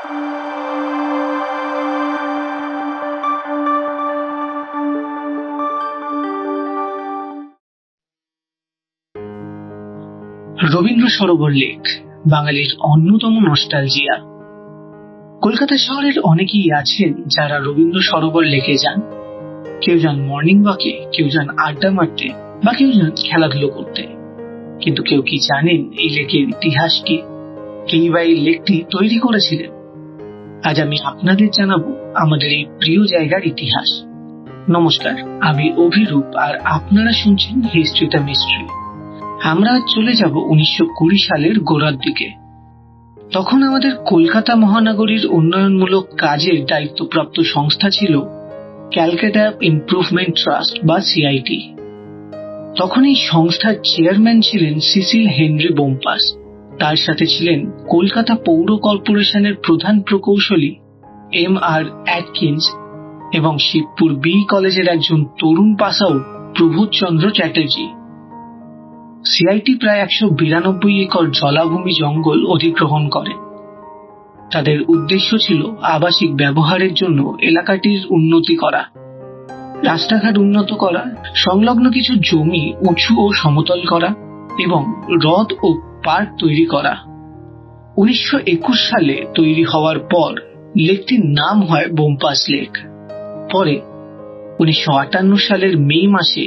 Rabindra Sarobar lake বাঙালির অন্যতম nostalgia. Kolkata শহরের অনেকেই আছেন যারা রবীন্দ্র সরোবর লেকে যান। কেউ যান মর্নিং ওয়াকে, কেউ যান আড্ডা মারতে, বা কেউ যান খেলাধুলো করতে। কিন্তু কেউ কি জানেন এই লেকের ইতিহাস কি? কেই বা এই লেকটি তৈরি করেছিলেন? আজ আমি আপনাদের জানাবো আমাদের এই প্রিয় জায়গার ইতিহাস। নমস্কার, আমি অভিরূপ আর আপনারা শুনছেন হিস্ট্রি দ্য মিস্ট্রি। আমরা চলে যাব 1920 সালের গোড়ার দিকে। তখন আমাদের কলকাতা মহানগরীর উন্নয়নমূলক কাজের দায়িত্বপ্রাপ্ত সংস্থা ছিল ক্যালকাটা ইমপ্রুভমেন্ট ট্রাস্ট বা সিআইটি। তখন এই সংস্থার চেয়ারম্যান ছিলেন সিসিল হেনরি বোম্পাস। তার সাথে ছিলেন কলকাতা পৌর কর্পোরেশনের প্রধান প্রকৌশলী M.R. অ্যাটকিন্স এবং শিবপুর বি কলেজের একজন তরুণ পাস আউট প্রবোধ চন্দ্র চ্যাটার্জি। সিআইটি প্রায় 192 একর জলাভূমি জঙ্গল অধিগ্রহণ করেন। তাদের উদ্দেশ্য ছিল আবাসিক ব্যবহারের জন্য এলাকাটির উন্নতি করা, রাস্তাঘাট উন্নত করা, সংলগ্ন কিছু জমি উঁচু ও সমতল করা এবং হ্রদ ও পার্ক তৈরি করা। 1921 সালে তৈরি হওয়ার পর লেকটির নাম হয় বোম্পাস লেক। পরে 1958 সালের মে মাসে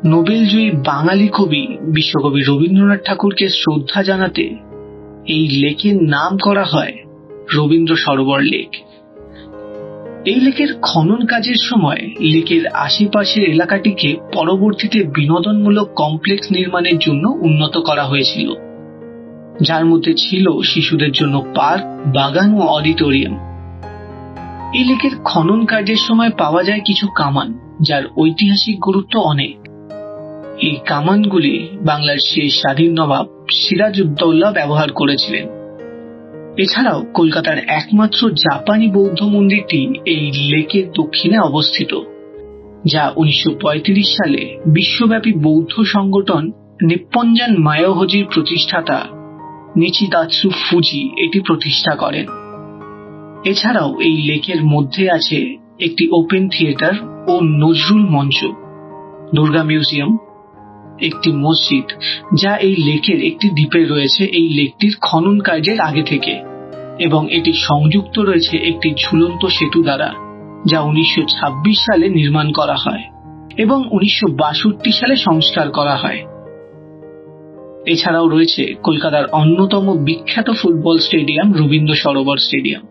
নোবেলজয়ী বাঙালি কবি বিশ্বকবি রবীন্দ্রনাথ ঠাকুরকে শ্রদ্ধা জানাতে এই লেকের নাম করা হয় রবীন্দ্র সরোবর লেক। এই লেকের খনন কাজের সময় লেকের আশেপাশের এলাকাটিকে পরবর্তীতে বিনোদনমূলক কমপ্লেক্স নির্মাণের জন্য উন্নত করা হয়েছিল, যার মধ্যে ছিল শিশুদের জন্য পার্ক, বাগান ও অডিটোরিয়াম। এই লেকের খনন কাজের সময় পাওয়া যায় কিছু কামান, যার ঐতিহাসিক গুরুত্ব অনেক। এই কামানগুলি বাংলার শেষ স্বাধীন নবাব সিরাজউদ্দৌলা ব্যবহার করেছিলেন। এছাড়াও কলকাতার একমাত্র জাপানি বৌদ্ধ মন্দিরটি এই লেকের দক্ষিণে অবস্থিত, যা 1935 সালে বিশ্বব্যাপী বৌদ্ধ সংগঠন নিপ্পনজান মায়োহোজির প্রতিষ্ঠাতা নিচিতাৎসু ফুজি এটি প্রতিষ্ঠা করেন। এছাড়াও এই লেকের মধ্যে আছে একটি ওপেন থিয়েটার ও নজরুল মঞ্চ, দুর্গা মিউজিয়াম, একটি মসজিদ যা এই লেকের একটি দ্বীপে রয়েছে এই লেকটির খনন কার্যের আগে থেকে, এবং এটি সংযুক্ত রয়েছে একটি ঝুলন্ত সেতু দ্বারা, যা 1926 সালে নির্মাণ করা হয় এবং 1962 সালে সংস্কার করা হয়। এছাড়াও রয়েছে কলকাতার অন্যতম বিখ্যাত football stadium Rabindra Sarobar stadium.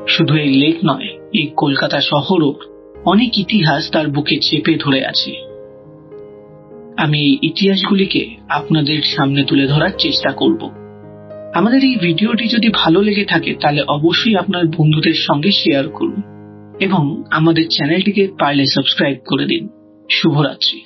শুধু এই লেক নয়, এই কলকাতা শহরও অনেক ইতিহাস তার বুকে চেপে ধরে আছে। আমি এই ইতিহাসগুলিকে আপনাদের সামনে তুলে ধরার চেষ্টা করব। আমাদের এই ভিডিওটি যদি ভালো লেগে থাকে তাহলে অবশ্যই আপনার বন্ধুদের সঙ্গে শেয়ার করুন এবং আমাদের চ্যানেলটিকে পারলে সাবস্ক্রাইব করে দিন। শুভরাত্রি।